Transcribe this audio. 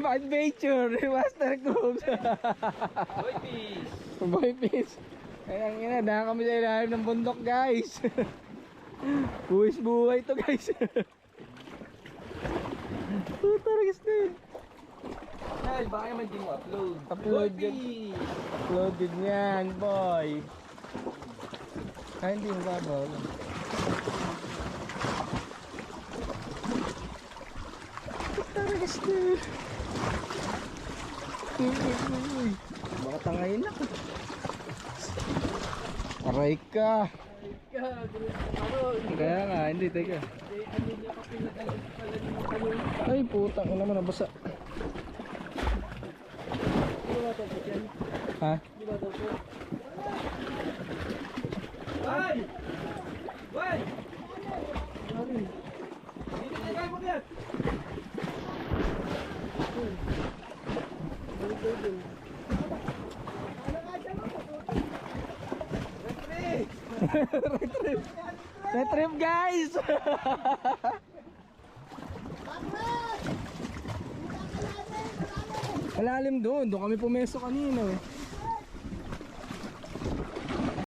Trip Adventure, Master Cruise. Boy fish. Boy fish. Kaya nga, dahil kami sa ilalim ng bundok guys. Buwis buhay to guys. Taragas na yun. Nal, baka naman di mo upload. Upload Boy yan. fish. Upload din yan boy. Ay hindi mo babaw. Taragas na yun. Baka tangayin ako. Aray ka. Kaya nga, hindi, teka. Ay, putang ina naman, nabasa. Ha? Boy! Boy! Dito na kayo mo yan. Retrieve guys! Malalim doon kami pumeso kanina eh.